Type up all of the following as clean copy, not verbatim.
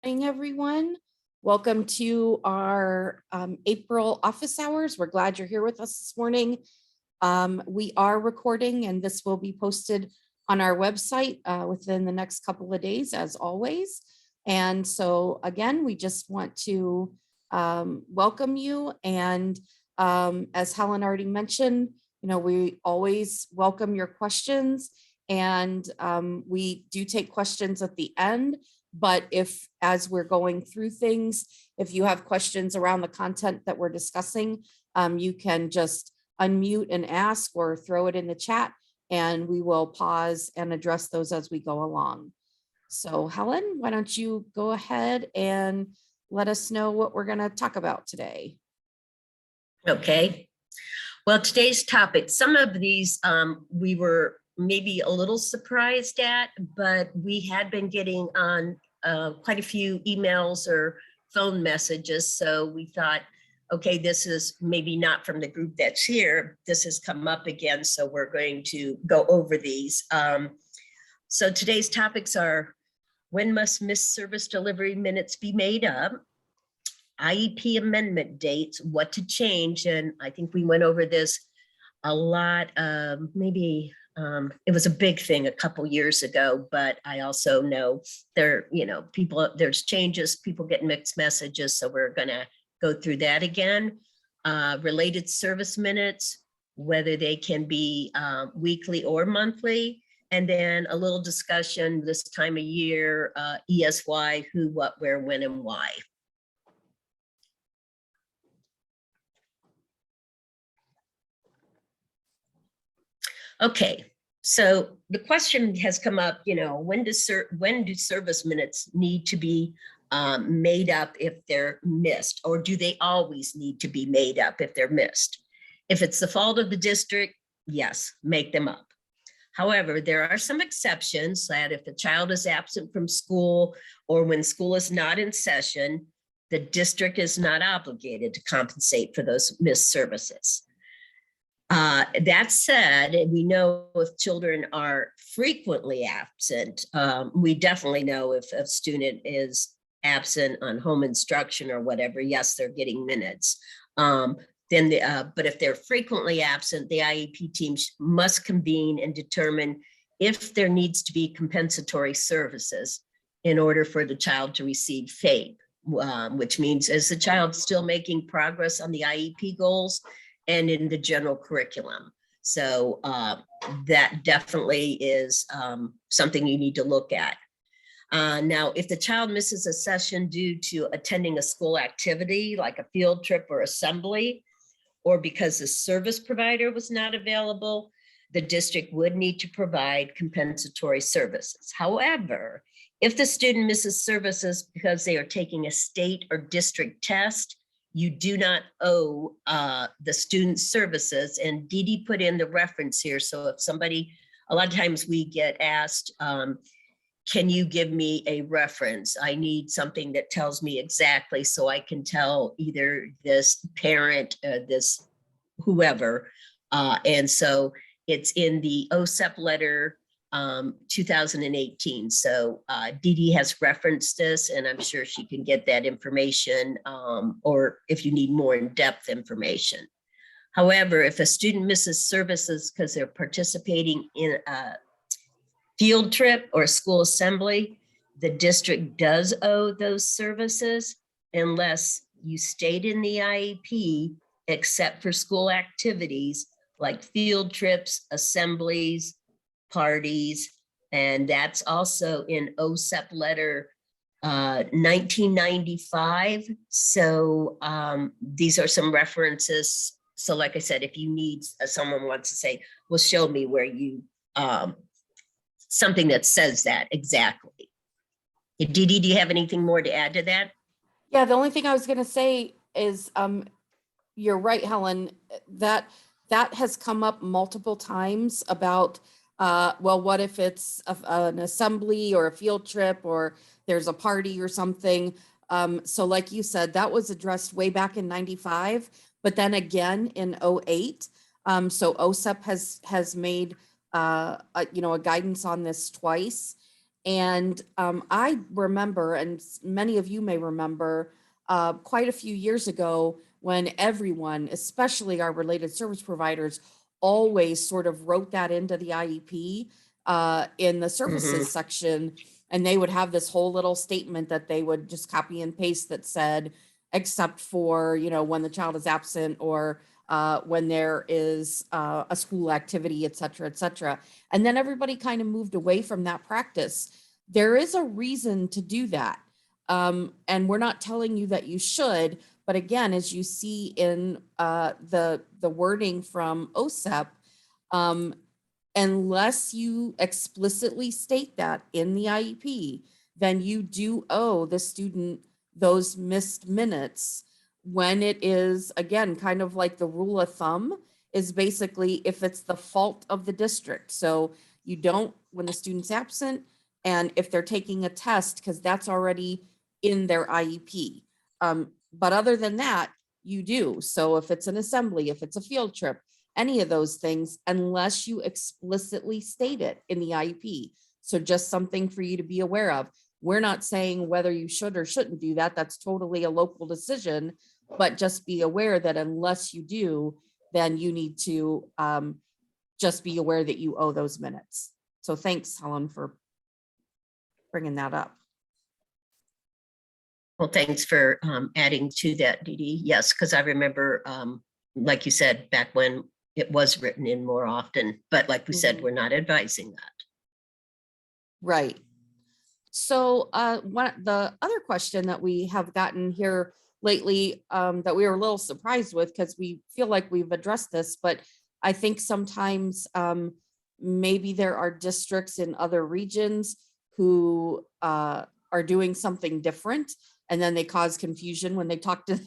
Morning, everyone. Welcome to our April office hours. We're glad you're here with us this morning. We are recording and this will be posted on our website within the next couple of days, as always. And so again, we just want to welcome you. And as Helen already mentioned, we always welcome your questions, and we do take questions at the end. But if, as we're going through things, if you have questions around the content that we're discussing, you can just unmute and ask or throw it in the chat, and we will pause and address those as we go along. So Helen, why don't you go ahead and let us know what we're going to talk about today? Okay. Well, today's topic, some of these we were maybe a little surprised at, but we had been getting on quite a few emails or phone messages. So we thought, okay, this is maybe not from the group that's here. This has come up again. So we're going to go over these. So today's topics are: when must missed service delivery minutes be made up? IEP amendment dates, what to change. And I think we went over this a lot, maybe it was a big thing a couple years ago, but I also know there's changes, people get mixed messages. So we're gonna go through that again. Related service minutes, whether they can be weekly or monthly. And then a little discussion this time of year, ESY, who, what, where, when, and why. Okay, so the question has come up, when do service minutes need to be made up if they're missed, or do they always need to be made up if they're missed? If it's the fault of the district, yes, make them up. However, there are some exceptions that if the child is absent from school or when school is not in session, the district is not obligated to compensate for those missed services. That said, we know if children are frequently absent, we definitely know if a student is absent on home instruction or whatever, yes, they're getting minutes. But if they're frequently absent, the IEP team must convene and determine if there needs to be compensatory services in order for the child to receive FAPE, which means is the child still making progress on the IEP goals and in the general curriculum. So that definitely is something you need to look at. Now, if the child misses a session due to attending a school activity like a field trip or assembly, or because the service provider was not available, the district would need to provide compensatory services. However, if the student misses services because they are taking a state or district test, you do not owe the student services. And Dee Dee put in the reference here. So if somebody, a lot of times we get asked, can you give me a reference? I need something that tells me exactly so I can tell either this parent, this whoever. And so it's in the OSEP letter 2018. So Dee Dee has referenced this, and I'm sure she can get that information, or if you need more in-depth information. However, if a student misses services because they're participating in a field trip or school assembly, the district does owe those services unless you state in the IEP, except for school activities like field trips, assemblies, parties, and that's also in OSEP letter 1995. So these are some references. So like I said, if you need, someone wants to say, well, show me where you, something that says that exactly. Dee Dee, do you have anything more to add to that? Yeah, the only thing I was going to say is you're right, Helen, that has come up multiple times about well, what if it's an assembly or a field trip or there's a party or something? So like you said, that was addressed way back in 95, but then again in 08. So OSEP has made a guidance on this twice. And I remember, and many of you may remember, quite a few years ago when everyone, especially our related service providers, always sort of wrote that into the IEP in the Mhm. services section. And they would have this whole little statement that they would just copy and paste that said, except for, when the child is absent or when there is a school activity, et cetera, et cetera. And then everybody kind of moved away from that practice. There is a reason to do that. And we're not telling you that you should, but again, as you see in the wording from OSEP, um, unless you explicitly state that in the IEP, then you do owe the student those missed minutes when it is, again, kind of like the rule of thumb is basically if it's the fault of the district. So you don't, when the student's absent, and if they're taking a test, because that's already in their IEP. But other than that, you do. So if it's an assembly, if it's a field trip, any of those things, unless you explicitly state it in the IEP. So just something for you to be aware of. We're not saying whether you should or shouldn't do that. That's totally a local decision, but just be aware that unless you do, then you need to just be aware that you owe those minutes. So thanks, Helen, for bringing that up. Well, thanks for adding to that, Dee Dee. Yes, because I remember, like you said, back when it was written in more often, but like we said, we're not advising that. Right. So the other question that we have gotten here lately that we were a little surprised with, because we feel like we've addressed this, but I think sometimes maybe there are districts in other regions who are doing something different, and then they cause confusion when they talk to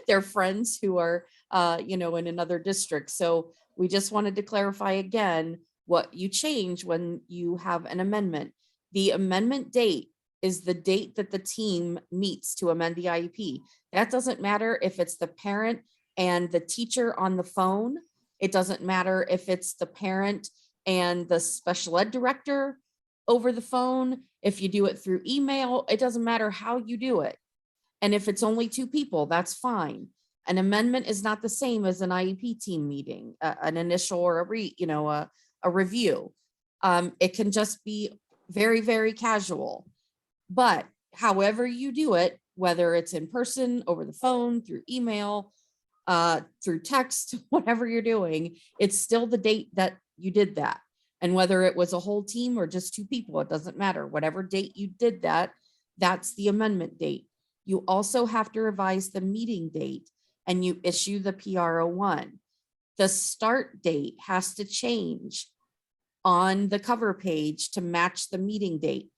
their friends who are in another district. So we just wanted to clarify again what you change when you have an amendment. The amendment date is the date that the team meets to amend the IEP. That doesn't matter if it's the parent and the teacher on the phone. It doesn't matter if it's the parent and the special ed director over the phone. If you do it through email, it doesn't matter how you do it. And if it's only two people, that's fine. An amendment is not the same as an IEP team meeting, an initial or a review. It can just be very, very casual. But however you do it, whether it's in person, over the phone, through email, through text, whatever you're doing, it's still the date that you did that. And whether it was a whole team or just two people, it doesn't matter. Whatever date you did that, that's the amendment date. You also have to revise the meeting date and you issue the PRO1. The start date has to change on the cover page to match the meeting date.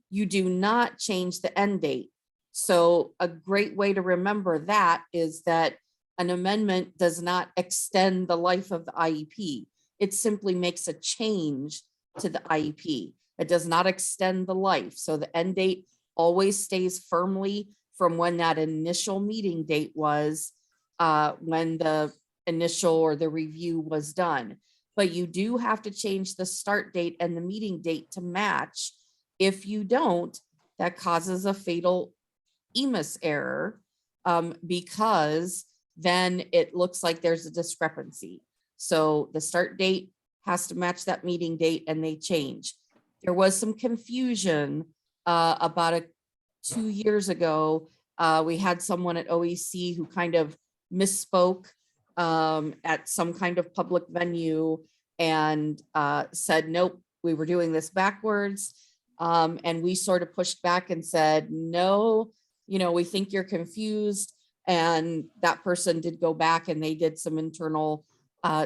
You do not change the end date. So a great way to remember that is that an amendment does not extend the life of the IEP. It simply makes a change to the IEP. It does not extend the life. So the end date always stays firmly from when that initial meeting date was, when the initial or the review was done. But you do have to change the start date and the meeting date to match. If you don't, that causes a fatal EMIS error, because then it looks like there's a discrepancy. So the start date has to match that meeting date and they change. There was some confusion about 2 years ago. We had someone at OEC who kind of misspoke at some kind of public venue and said, nope, we were doing this backwards. And we sort of pushed back and said, no, we think you're confused. And that person did go back and they did some internal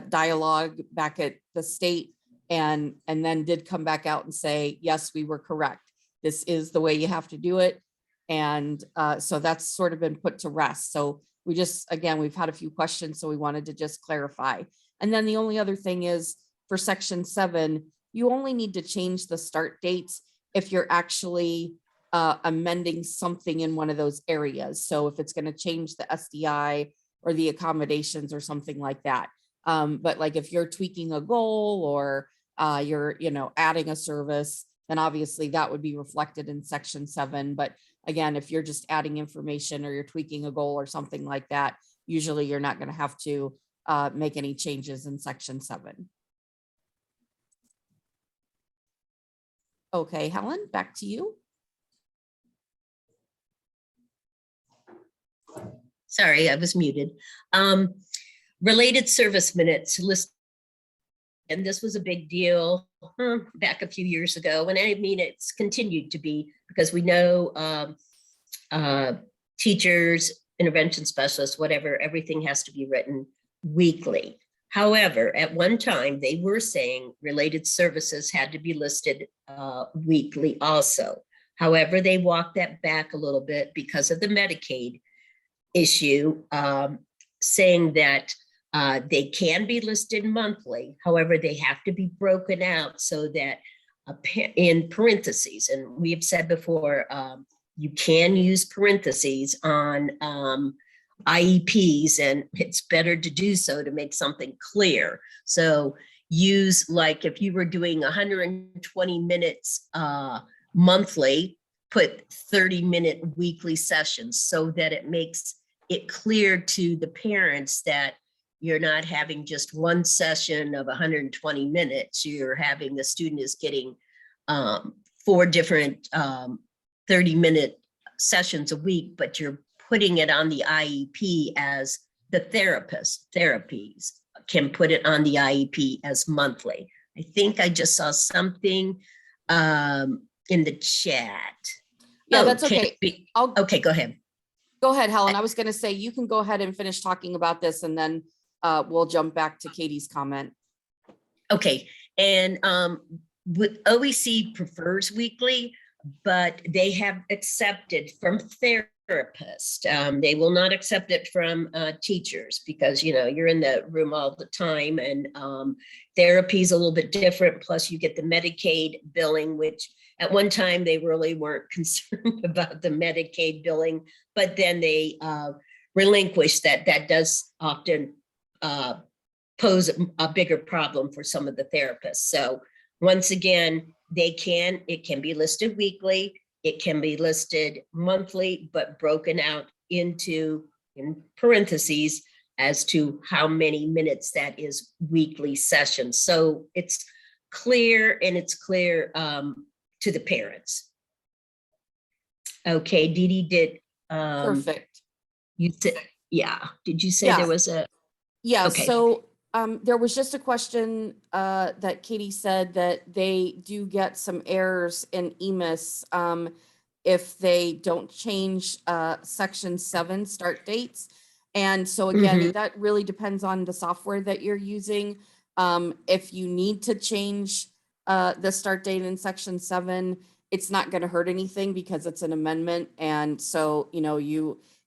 dialogue back at the state and then did come back out and say, yes, we were correct. This is the way you have to do it. And so that's sort of been put to rest. So we just, again, we've had a few questions, so we wanted to just clarify. And then the only other thing is for section 7, you only need to change the start dates if you're actually amending something in one of those areas. So if it's going to change the SDI or the accommodations or something like that. But like if you're tweaking a goal or you're, adding a service, then obviously that would be reflected in section 7. But again, if you're just adding information or you're tweaking a goal or something like that, usually you're not going to have to make any changes in section 7. Okay, Helen, back to you. Sorry, I was muted. Related service minutes list. And this was a big deal back a few years ago. And I mean, it's continued to be, because we know teachers, intervention specialists, whatever, everything has to be written weekly. However, at one time they were saying related services had to be listed weekly also. However, they walked that back a little bit because of the Medicaid issue, saying that they can be listed monthly. However, they have to be broken out so that in parentheses, and we have said before, you can use parentheses on IEPs, and it's better to do so to make something clear. So use, like if you were doing 120 minutes monthly, put 30-minute weekly sessions so that it makes it clear to the parents that you're not having just one session of 120 minutes. You're having, the student is getting 4 different 30-minute sessions a week, but you're putting it on the IEP as the therapies can put it on the IEP as monthly. I think I just saw something in the chat. Yeah, that's okay. Okay, go ahead. Go ahead, Helen. I was going to say, you can go ahead and finish talking about this, and then we'll jump back to Katie's comment. Okay, and OEC prefers weekly, but they have accepted from therapists. They will not accept it from teachers, because you're in the room all the time, and therapy is a little bit different. Plus, you get the Medicaid billing, which at one time they really weren't concerned about the Medicaid billing, but then they relinquished that. That does often pose a bigger problem for some of the therapists. So once again, it can be listed weekly, it can be listed monthly, but broken out in parentheses as to how many minutes that is weekly session. So it's clear, and it's clear to the parents. Okay, Dee Dee, did Perfect. you said, yeah, did you say Yeah. there was a Yeah, okay. so there was just a question that Katie said that they do get some errors in EMIS if they don't change section 7 start dates. And so again, that really depends on the software that you're using. If you need to change the start date in section 7, it's not going to hurt anything because it's an amendment. And so,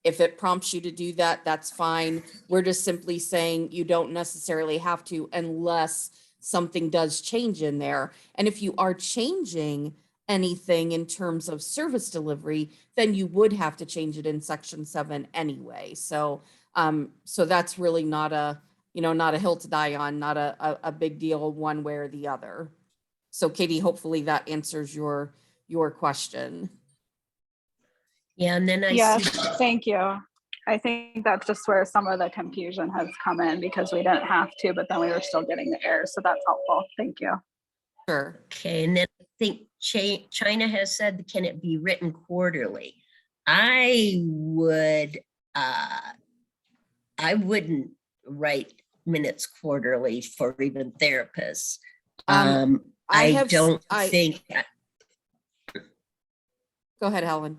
if it prompts you to do that, that's fine. We're just simply saying you don't necessarily have to unless something does change in there. And if you are changing anything in terms of service delivery, then you would have to change it in section 7 anyway. So so that's really not a hill to die on, not a big deal one way or the other. So Katie, hopefully that answers your question. Yeah, and then Yes, thank you. I think that's just where some of the confusion has come in, because we didn't have to, but then we were still getting the errors. So that's helpful. Thank you. Sure. Okay, and then I think China has said, can it be written quarterly? I wouldn't write minutes quarterly for even therapists. I don't think. Go ahead, Helen.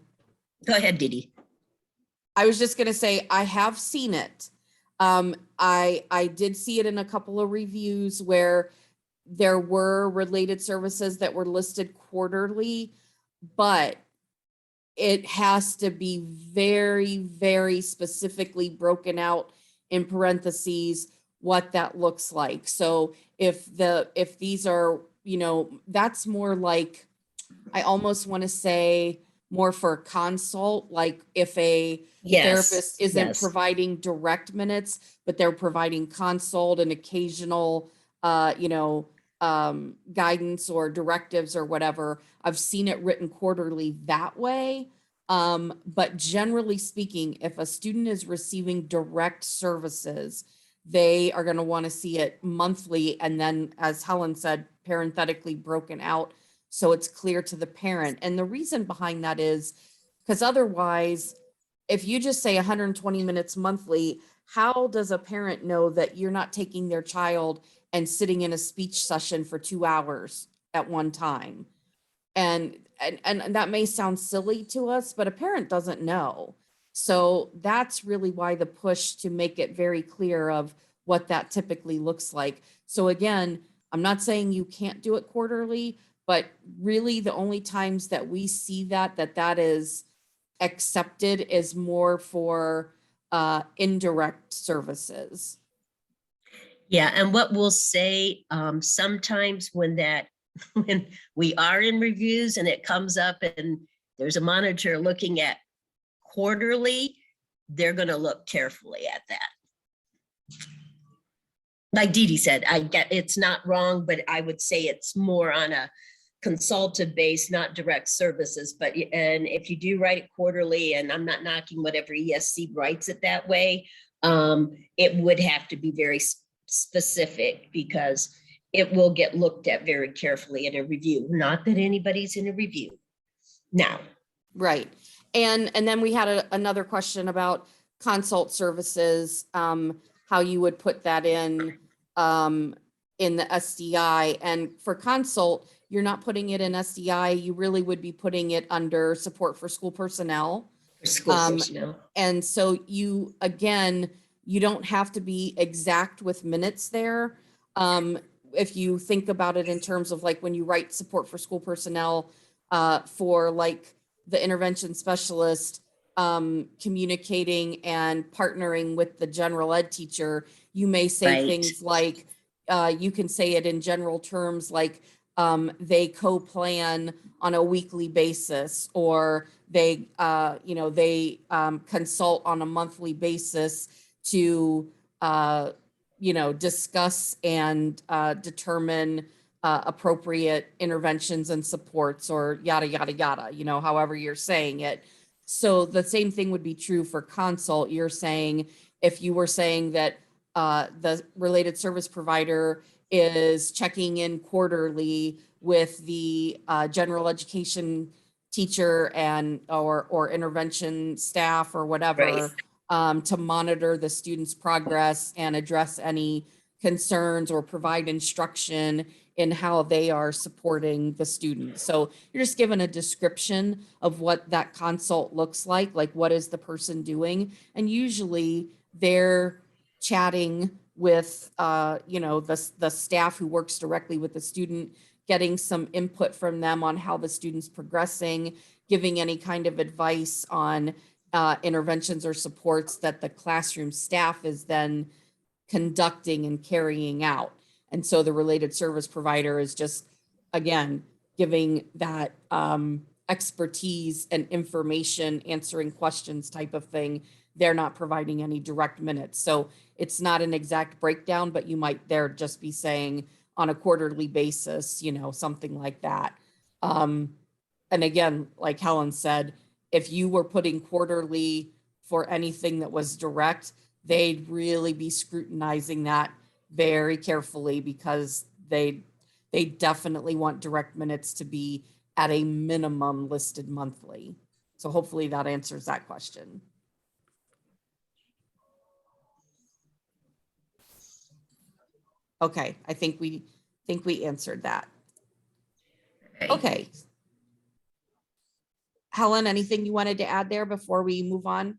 Go ahead, Dee Dee. I was just going to say, I have seen it. I did see it in a couple of reviews where there were related services that were listed quarterly, but it has to be very, very specifically broken out in parentheses what that looks like. So if these are, that's more like, I almost want to say more for a consult, like if a therapist isn't providing direct minutes, but they're providing consult and occasional, guidance or directives or whatever. I've seen it written quarterly that way. But generally speaking, if a student is receiving direct services, they are going to want to see it monthly. And then, as Helen said, parenthetically broken out so it's clear to the parent. And the reason behind that is because otherwise, if you just say 120 minutes monthly, how does a parent know that you're not taking their child and sitting in a speech session for 2 hours at one time? And that may sound silly to us, but a parent doesn't know. So that's really why the push to make it very clear of what that typically looks like. So again, I'm not saying you can't do it quarterly, but really the only times that we see that is accepted is more for indirect services. Yeah, and what we'll say, sometimes when when we are in reviews and it comes up and there's a monitor looking at quarterly, they're gonna look carefully at that. Like Dee Dee said, I get it's not wrong, but I would say it's more on a consultative base, not direct services. But and if you do write it quarterly, and I'm not knocking whatever ESC writes it that way, it would have to be very specific because it will get looked at very carefully in a review. Not that anybody's in a review now. Right. And then we had another question about consult services, how you would put that in the SDI. And for consult, you're not putting it in SDI. You really would be putting it under support for school personnel. For school personnel. And so you, again, you don't have to be exact with minutes there. If you think about it in terms of like when you write support for school personnel for like the intervention specialist communicating and partnering with the general ed teacher, you may say Right. things like, you can say it in general terms like they co-plan on a weekly basis, or they, they consult on a monthly basis to, discuss and determine appropriate interventions and supports, or yada, yada, yada, however you're saying it. So the same thing would be true for consult. You're saying, if you were saying that the related service provider is checking in quarterly with the general education teacher and or intervention staff or whatever, to monitor the student's progress and address any concerns or provide instruction in how they are supporting the student. So you're just given a description of what that consult looks like what is the person doing? And usually they're chatting with, the staff who works directly with the student, getting some input from them on how the student's progressing, giving any kind of advice on interventions or supports that the classroom staff is then conducting and carrying out. And so the related service provider is just, again, giving that expertise and information, answering questions type of thing. They're not providing any direct minutes. So it's not an exact breakdown, but you might there just be saying on a quarterly basis, something like that. And again, like Helen said, if you were putting quarterly for anything that was direct, they'd really be scrutinizing that very carefully, because they definitely want direct minutes to be at a minimum listed monthly. So hopefully that answers that question. Okay, I think we answered that. Okay. Helen, anything you wanted to add there before we move on?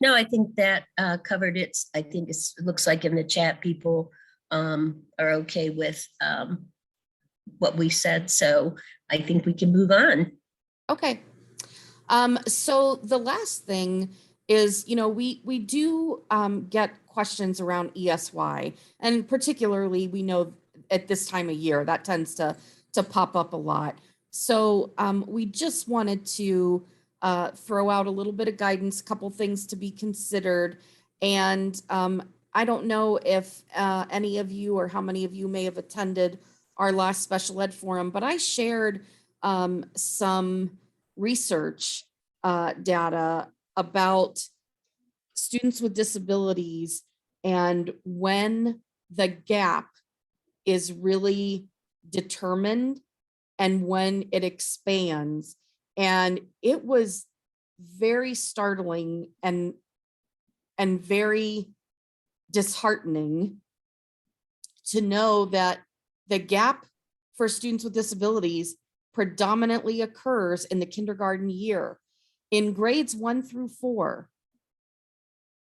No, I think that covered it. I think it looks like in the chat people are okay with what we said. So I think we can move on. Okay. So the last thing is, we do get questions around ESY, and particularly we know at this time of year that tends to pop up a lot. So we just wanted to throw out a little bit of guidance, a couple things to be considered. And I don't know if any of you or how many of you may have attended our last special ed forum, but I shared some research data about students with disabilities and when the gap is really determined and when it expands. And it was very startling and very disheartening to know that the gap for students with disabilities predominantly occurs in the kindergarten year. In grades 1 through 4,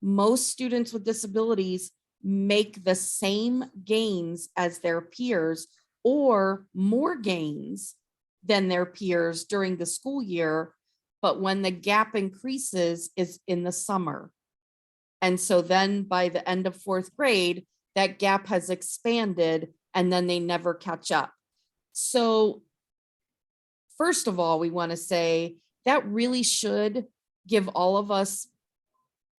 most students with disabilities make the same gains as their peers or more gains than their peers during the school year, but when the gap increases is in the summer. And so then by the end of 4th grade, that gap has expanded and then they never catch up. So first of all, we want to say that really should give all of us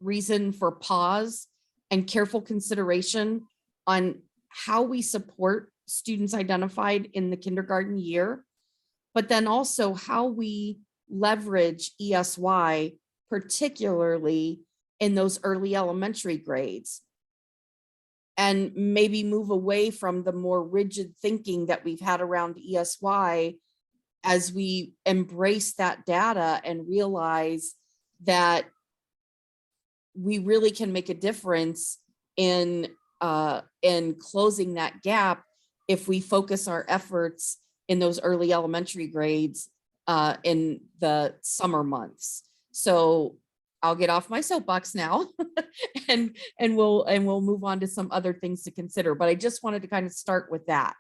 reason for pause and careful consideration on how we support students identified in the kindergarten year, but then also how we leverage ESY, particularly in those early elementary grades, and maybe move away from the more rigid thinking that we've had around ESY as we embrace that data and realize that we really can make a difference in closing that gap if we focus our efforts in those early elementary grades in the summer months. So I'll get off my soapbox now and we'll move on to some other things to consider. But I just wanted to kind of start with that.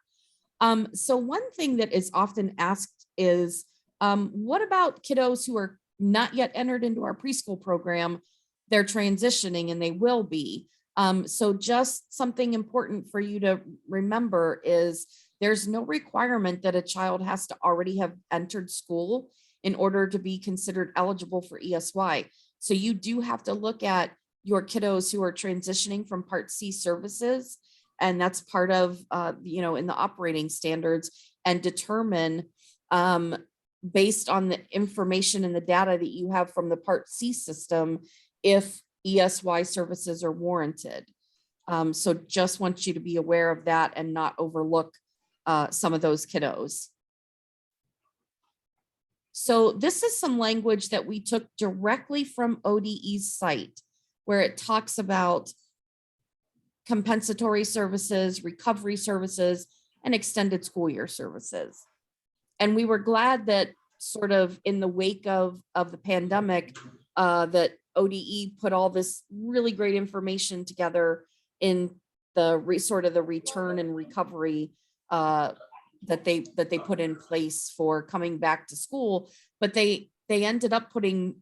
So one thing that is often asked is, what about kiddos who are not yet entered into our preschool program? They're transitioning and they will be. So just something important for you to remember is there's no requirement that a child has to already have entered school in order to be considered eligible for ESY. So you do have to look at your kiddos who are transitioning from Part C services, and that's part of, in the operating standards, and determine based on the information and the data that you have from the Part C system, if ESY services are warranted. So just want you to be aware of that and not overlook some of those kiddos. So this is some language that we took directly from ODE's site, where it talks about compensatory services, recovery services, and extended school year services. And we were glad that sort of in the wake of the pandemic, that ODE put all this really great information together in the sort of the return and recovery that they put in place for coming back to school. But they ended up putting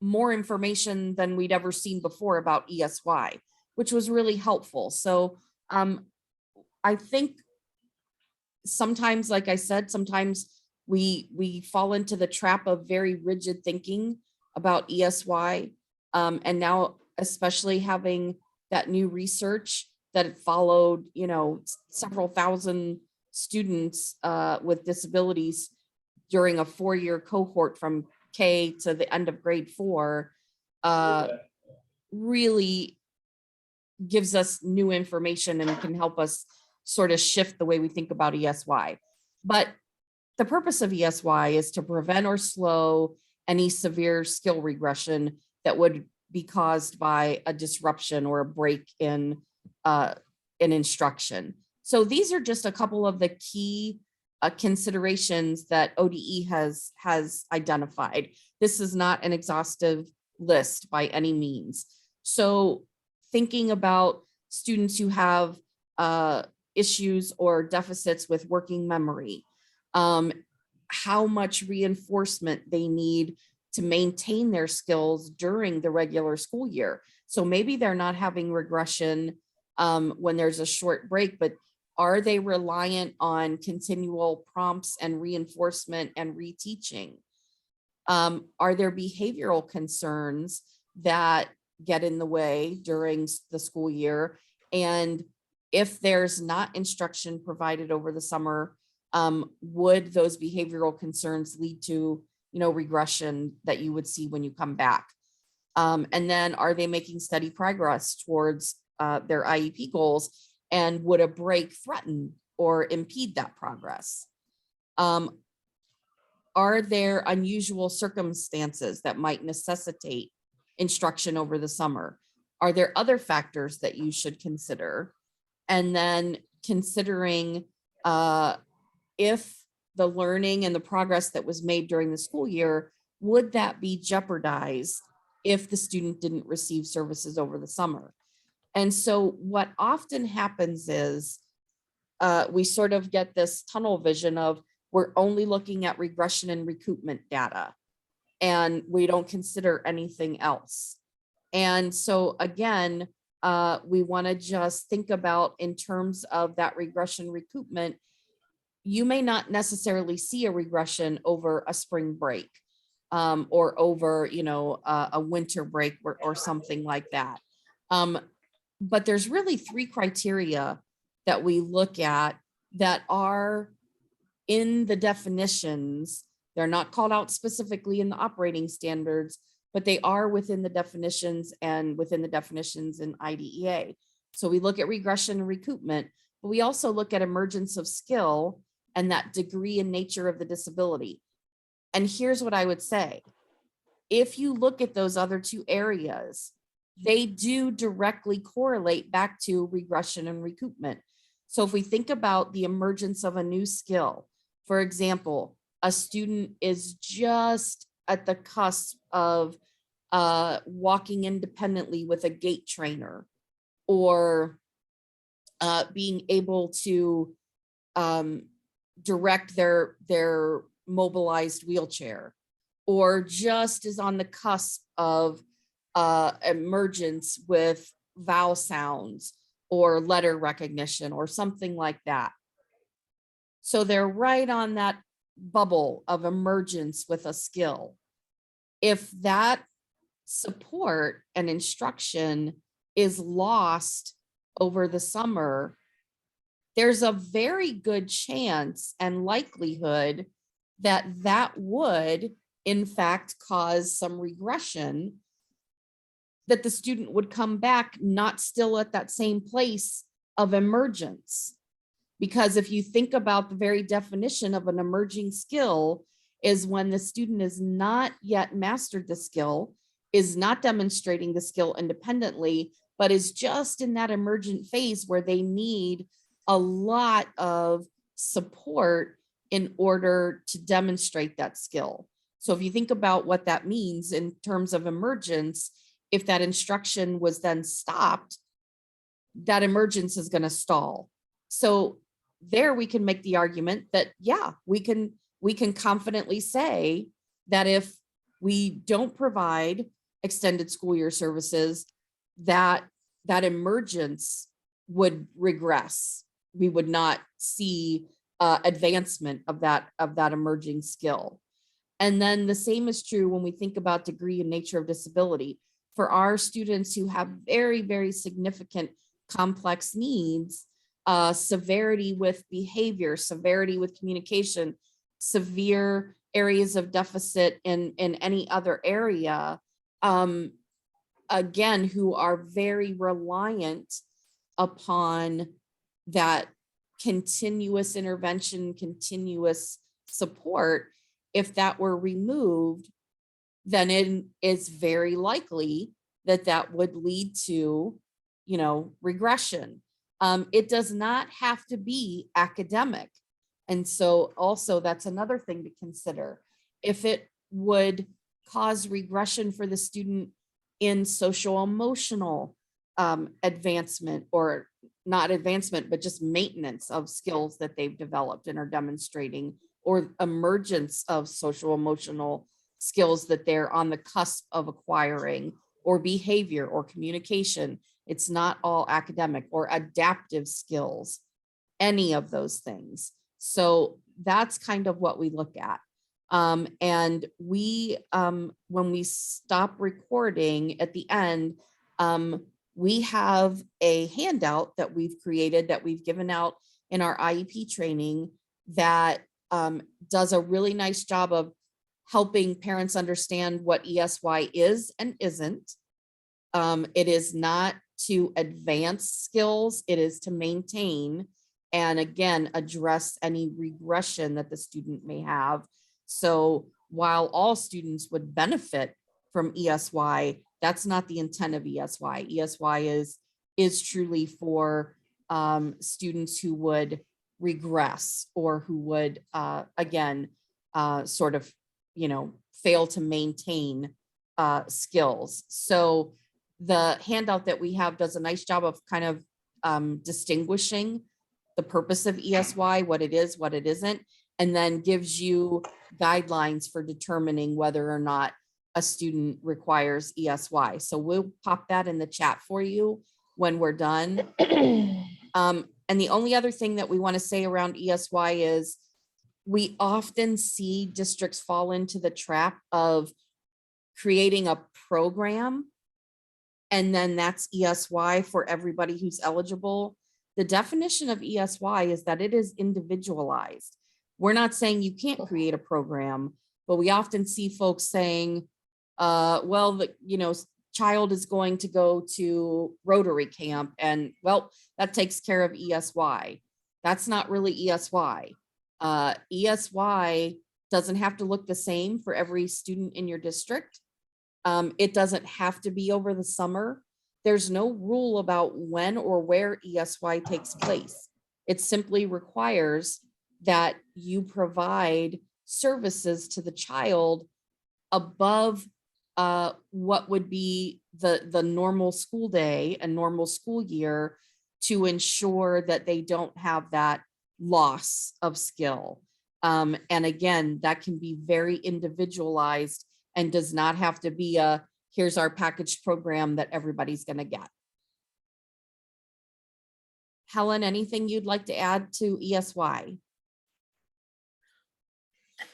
more information than we'd ever seen before about ESY, which was really helpful. So I think sometimes, like I said, sometimes we fall into the trap of very rigid thinking about ESY. And now, especially having that new research that it followed, several thousand students with disabilities during a 4-year cohort from K to the end of grade 4, really gives us new information and can help us sort of shift the way we think about ESY. But the purpose of ESY is to prevent or slow any severe skill regression that would be caused by a disruption or a break in instruction. So these are just a couple of the key considerations that ODE has identified. This is not an exhaustive list by any means. So thinking about students who have issues or deficits with working memory, how much reinforcement they need to maintain their skills during the regular school year. So maybe they're not having regression when there's a short break, but are they reliant on continual prompts and reinforcement and reteaching? Are there behavioral concerns that get in the way during the school year? And if there's not instruction provided over the summer, would those behavioral concerns lead to, regression that you would see when you come back? And then are they making steady progress towards their IEP goals? And would a break threaten or impede that progress? Are there unusual circumstances that might necessitate instruction over the summer? Are there other factors that you should consider? And then considering if the learning and the progress that was made during the school year, would that be jeopardized if the student didn't receive services over the summer? And so what often happens is we sort of get this tunnel vision of we're only looking at regression and recoupment data, and we don't consider anything else. And so again, we want to just think about in terms of that regression recoupment. You may not necessarily see a regression over a spring break or over, a winter break or something like that. But there's really three criteria that we look at that are in the definitions. They're not called out specifically in the operating standards, but they are within the definitions and within the definitions in IDEA. So we look at regression and recoupment, but we also look at emergence of skill and that degree and nature of the disability. And here's what I would say. If you look at those other two areas, they do directly correlate back to regression and recoupment. So if we think about the emergence of a new skill, for example, a student is just at the cusp of walking independently with a gait trainer, or being able to direct their mobilized wheelchair, or just is on the cusp of emergence with vowel sounds or letter recognition or something like that. So they're right on that bubble of emergence with a skill. If that support and instruction is lost over the summer, there's a very good chance and likelihood that that would, in fact, cause some regression, that the student would come back not still at that same place of emergence. Because if you think about the very definition of an emerging skill is when the student is not yet mastered the skill, is not demonstrating the skill independently, but is just in that emergent phase where they need a lot of support in order to demonstrate that skill. So if you think about what that means in terms of emergence, if that instruction was then stopped, that emergence is going to stall. So there we can make the argument that, yeah, we can confidently say that if we don't provide extended school year services, that emergence would regress. We would not see advancement of that emerging skill. And then the same is true when we think about degree and nature of disability. For our students who have very, very significant complex needs, severity with behavior, severity with communication, severe areas of deficit in any other area, again, who are very reliant upon that continuous intervention, continuous support. If that were removed, then it is very likely that would lead to, regression. It does not have to be academic. And so also that's another thing to consider. If it would cause regression for the student in social emotional advancement, or not advancement, but just maintenance of skills that they've developed and are demonstrating, or emergence of social emotional skills that they're on the cusp of acquiring, or behavior or communication. It's not all academic, or adaptive skills, any of those things. So that's kind of what we look at. And we, when we stop recording at the end, we have a handout that we've created that we've given out in our IEP training that does a really nice job of helping parents understand what ESY is and isn't. It is not to advance skills, it is to maintain and again, address any regression that the student may have. So while all students would benefit from ESY, that's not the intent of ESY. ESY is truly for students who would regress or who would, again, sort of, fail to maintain skills. So the handout that we have does a nice job of kind of distinguishing the purpose of ESY, what it is, what it isn't, and then gives you guidelines for determining whether or not a student requires ESY. So we'll pop that in the chat for you when we're done. And the only other thing that we want to say around ESY is we often see districts fall into the trap of creating a program and then that's ESY for everybody who's eligible. The definition of ESY is that it is individualized. We're not saying you can't create a program, but we often see folks saying, well, the child is going to go to Rotary camp and well, that takes care of ESY. That's not really ESY. ESY doesn't have to look the same for every student in your district. It doesn't have to be over the summer. There's no rule about when or where ESY takes place. It simply requires that you provide services to the child above what would be the normal school day and normal school year to ensure that they don't have that loss of skill. And again, that can be very individualized and does not have to be here's our packaged program that everybody's going to get. Helen, anything you'd like to add to ESY?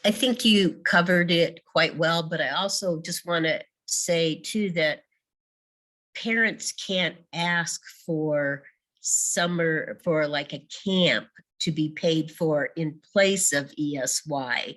I think you covered it quite well, but I also just want to say too that parents can't ask for like a camp to be paid for in place of ESY.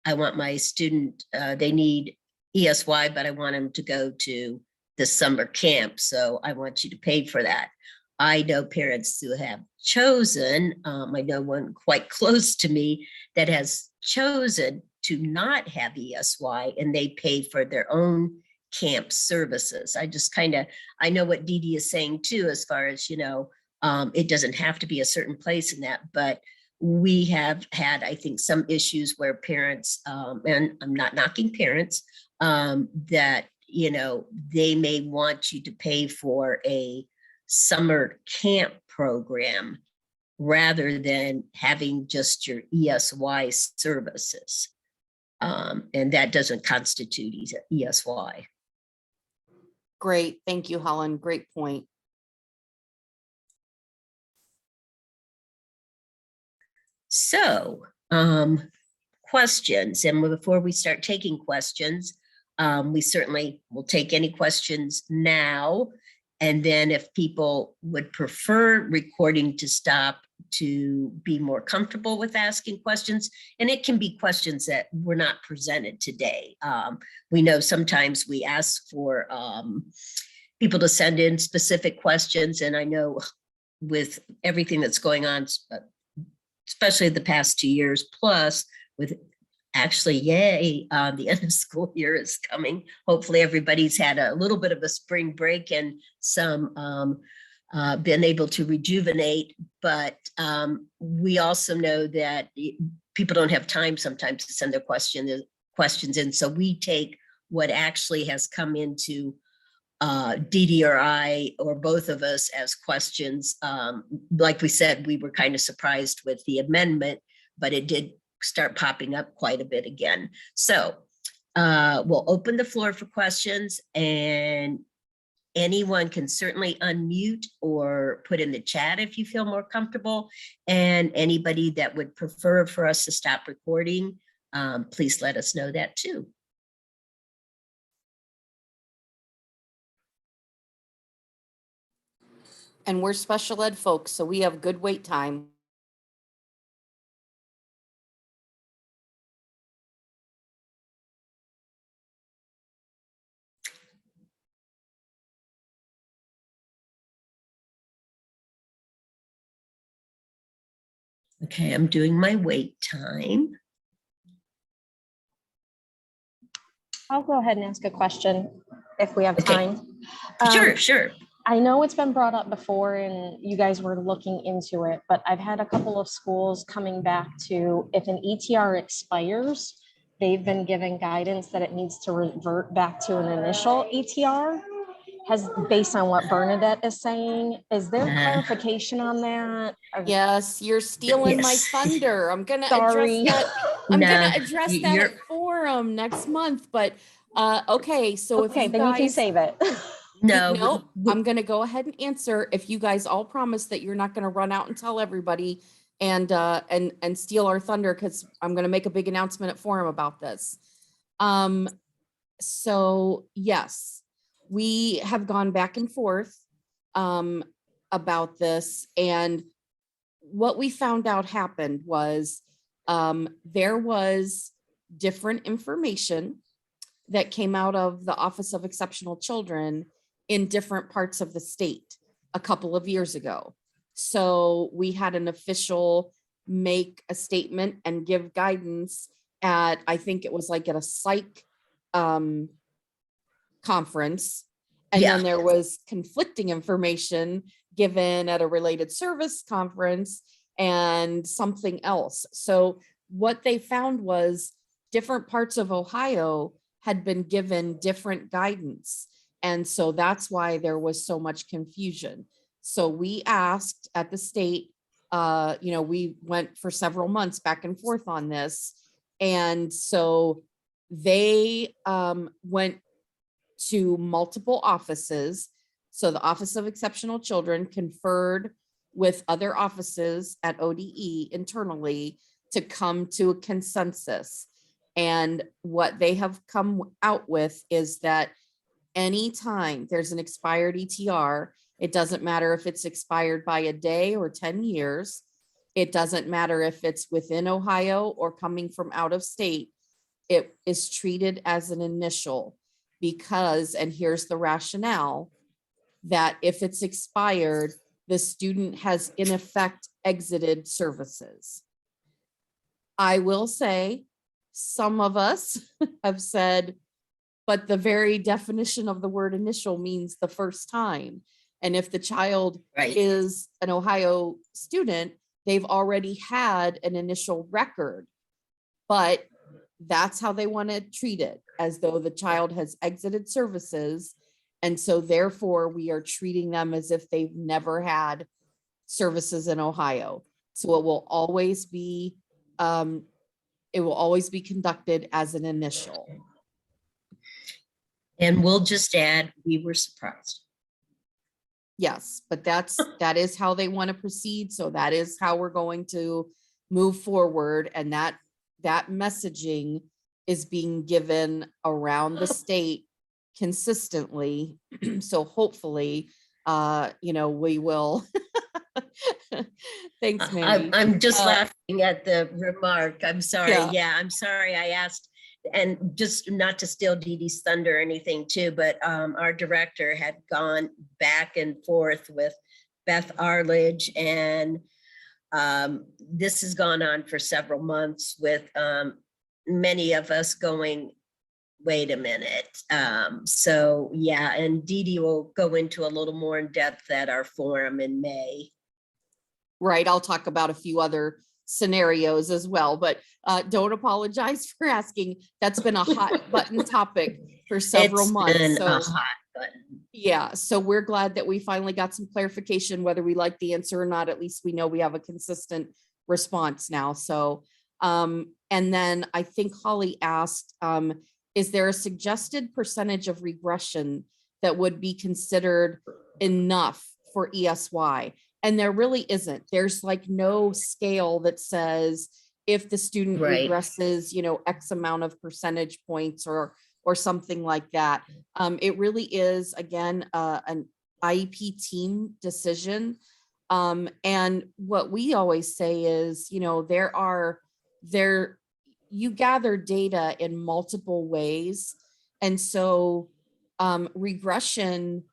I want my student, they need ESY, but I want them to go to the summer camp. So I want you to pay for that. I know parents who have chosen, I know one quite close to me that has chosen to not have ESY and they pay for their own camp services. I know what Dee Dee is saying too, as far as, it doesn't have to be a certain place in that, but we have had, I think, some issues where parents, and I'm not knocking parents, that, they may want you to pay for a summer camp program rather than having just your ESY services. And that doesn't constitute ESY. Great. Thank you, Helen. Great point. So, questions, and before we start taking questions, we certainly will take any questions now. And then if people would prefer recording to stop to be more comfortable with asking questions, and it can be questions that were not presented today. We know sometimes we ask for people to send in specific questions, and I know with everything that's going on, especially the past 2 years plus, with actually, yay, the end of school year is coming. Hopefully everybody's had a little bit of a spring break and some been able to rejuvenate, but we also know that people don't have time sometimes to send their questions in. So we take what actually has come into Dee Dee or I, or both of us, as questions. Like we said, we were kind of surprised with the amendment, but it did start popping up quite a bit again. So we'll open the floor for questions, and anyone can certainly unmute or put in the chat if you feel more comfortable. And anybody that would prefer for us to stop recording, please let us know that too. And we're special ed folks, so we have good wait time. Okay, I'm doing my wait time. I'll go ahead and ask a question if we have Okay. time. Sure. I know it's been brought up before and you guys were looking into it, but I've had a couple of schools coming back to if an ETR expires, they've been given guidance that it needs to revert back to an initial ETR. Based on what Bernadette is saying, is there clarification on that? Yes, you're stealing my Yes. thunder. I'm gonna Sorry. address that. I'm No, gonna address that you're- at forum next month, but okay, so if Okay, you then you can guys, save it. no, I'm gonna go ahead and answer. If you guys all promise that you're not gonna run out and tell everybody and steal our thunder, because I'm gonna make a big announcement at forum about this. So yes, we have gone back and forth about this, and what we found out happened was there was different information that came out of the Office of Exceptional Children in different parts of the state a couple of years ago. So we had an official make a statement and give guidance at, I think it was like at a psych conference. And Yeah. then there was conflicting information given at a related service conference and something else. So what they found was different parts of Ohio had been given different guidance. And so that's why there was so much confusion. So we asked at the state, we went for several months back and forth on this. And so they went to multiple offices. So the Office of Exceptional Children conferred with other offices at ODE internally to come to a consensus. And what they have come out with is that anytime there's an expired ETR, it doesn't matter if it's expired by a day or 10 years. It doesn't matter if it's within Ohio or coming from out of state. It is treated as an initial because, and here's the rationale, that if it's expired, the student has in effect exited services. I will say some of us have said, but the very definition of the word initial means the first time. And if the child is an Ohio student, they've already had an initial record, but that's how they want to treat it, as though the child has exited services. And so therefore we are treating them as if they've never had services in Ohio. So it will always be conducted as an initial. And we'll just add, we were surprised. Yes, but that is how they want to proceed. So that is how we're going to move forward. And that messaging is being given around the state consistently. So hopefully, we will. Thanks, Mandy. I'm just laughing at the remark. I'm sorry. Yeah. I'm sorry I asked. And just not to steal Dee Dee's thunder or anything too, but our director had gone back and forth with Beth Arledge, and this has gone on for several months with many of us going, wait a minute. So yeah, and Dee Dee will go into a little more in depth at our forum in May. Right, I'll talk about a few other scenarios as well, but don't apologize for asking. That's been a hot button topic for several months. Been so a hot button. Yeah, so we're glad that we finally got some clarification, whether we like the answer or not. At least we know we have a consistent response now. So, and then I think Holly asked, is there a suggested percentage of regression that would be considered enough for ESY? And there really isn't. There's like no scale that says if the student regresses, X amount of percentage points or something like that. It really is, again, IEP team decision. And what we always say is, you know, you gather data in multiple ways. And so regression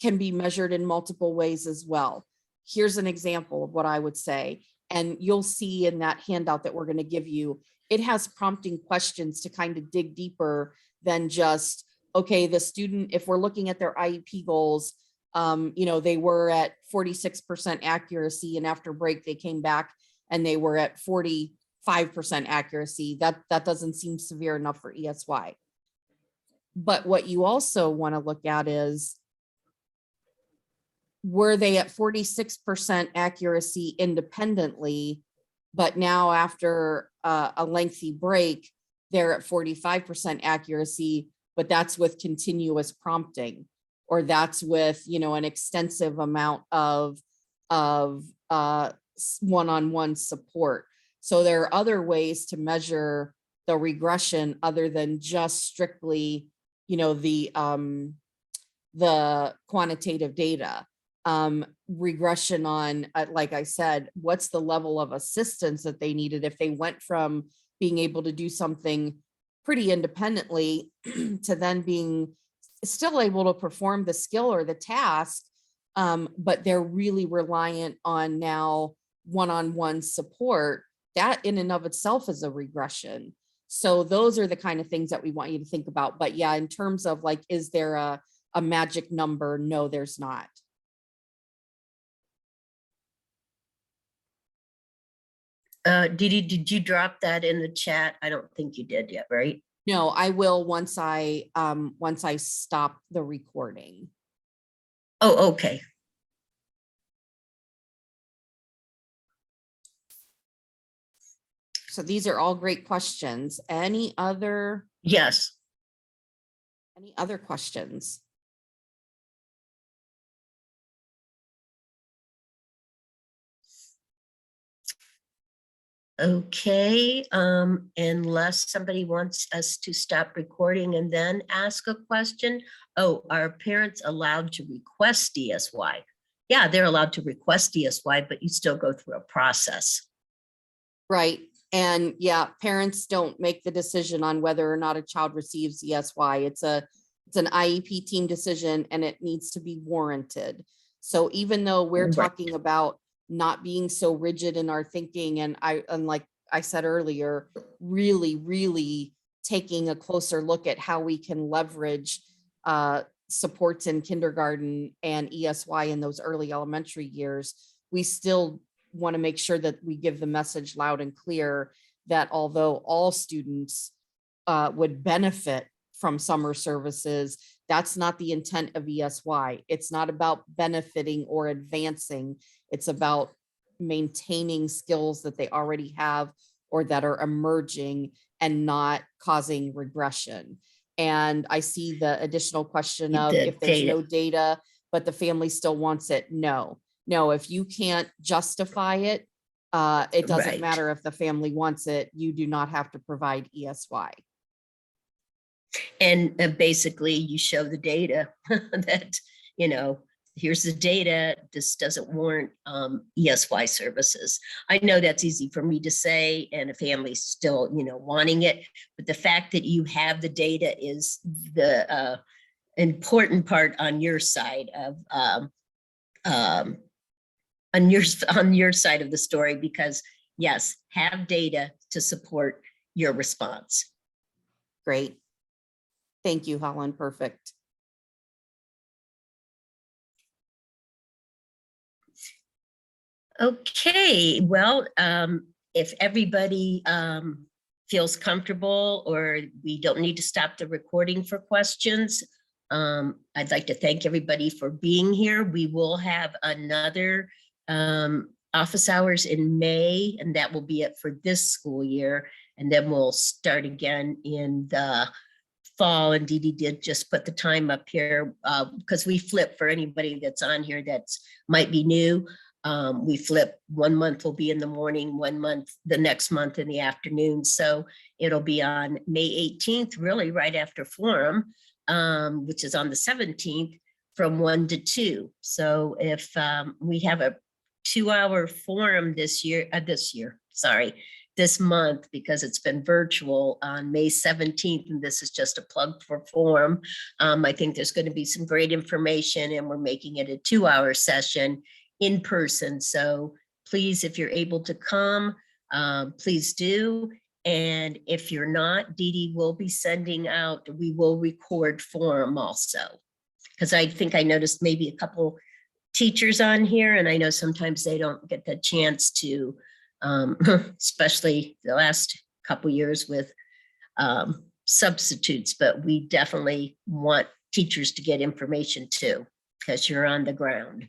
can be measured in multiple ways as well. Here's an example of what I would say. And you'll see in that handout that we're going to give you, it has prompting questions to kind of dig deeper than just, okay, the student, if we're looking at their IEP goals, you know, they were at 46% accuracy, and after break, they came back and they were at 45% accuracy. That doesn't seem severe enough for ESY. But what you also want to look at is, were they at 46% accuracy independently, but now after a lengthy break, they're at 45% accuracy, but that's with continuous prompting, or that's with, you know, an extensive amount of one-on-one support. So there are other ways to measure the regression other than just strictly, you know, the quantitative data. Regression on, like I said, what's the level of assistance that they needed if they went from being able to do something pretty independently to then being still able to perform the skill or the task, but they're really reliant on now one-on-one support. That in and of itself is a regression. So those are the kind of things that we want you to think about. But yeah, in terms of like, is there a magic number? No, there's not. Did you drop that in the chat? I don't think you did yet, right? No, I will once I stop the recording. Oh, okay. So these are all great questions. Any other Yes. questions? Okay, unless somebody wants us to stop recording and then ask a question. Oh, are parents allowed to request DSY? Yeah, they're allowed to request DSY, but you still go through a process. Right. And yeah, parents don't make the decision on whether or not a child receives ESY. It's an IEP team decision, and it needs to be warranted. So even though we're Right. talking about not being so rigid in our thinking, and like I said earlier, really taking a closer look at how we can leverage supports in kindergarten and ESY in those early elementary years, we still want to make sure that we give the message loud and clear that although all students would benefit from summer services, that's not the intent of ESY. It's not about benefiting or advancing. It's about maintaining skills that they already have or that are emerging and not causing regression. And I see the additional question of if there's no data, but the family still wants it. No, if you can't justify it, it doesn't Right. matter if the family wants it. You do not have to provide ESY. And basically you show the data that, you know, here's the data, this doesn't warrant ESY services. I know that's easy for me to say, and a family's still, you know, wanting it, but the fact that you have the data is the important part on your side of on your side of the story, because yes, have data to support your response. Great. Thank you, Helen. Perfect. Okay, well, if everybody feels comfortable, or we don't need to stop the recording for questions, I'd like to thank everybody for being here. We will have another office hours in May, and that will be it for this school year. And then we'll start again in the fall. And Dee Dee did just put the time up here because we flip for anybody that's on here that's might be new. We flip, 1 month will be in the morning, 1 month, the next month in the afternoon. So it'll be on May 18th, really right after forum, which is on the 17th, from 1 to 2. So if we have a 2-hour forum this month, because it's been virtual on May 17th, and this is just a plug for forum. I think there's going to be some great information, and we're making it a 2-hour session in person. So please, if you're able to come, please do. And if you're not, Dee Dee will be sending out, we will record forum also. Because I think I noticed maybe a couple teachers on here, and I know sometimes they don't get the chance to, especially the last couple years with substitutes, but we definitely want teachers to get information too, because you're on the ground.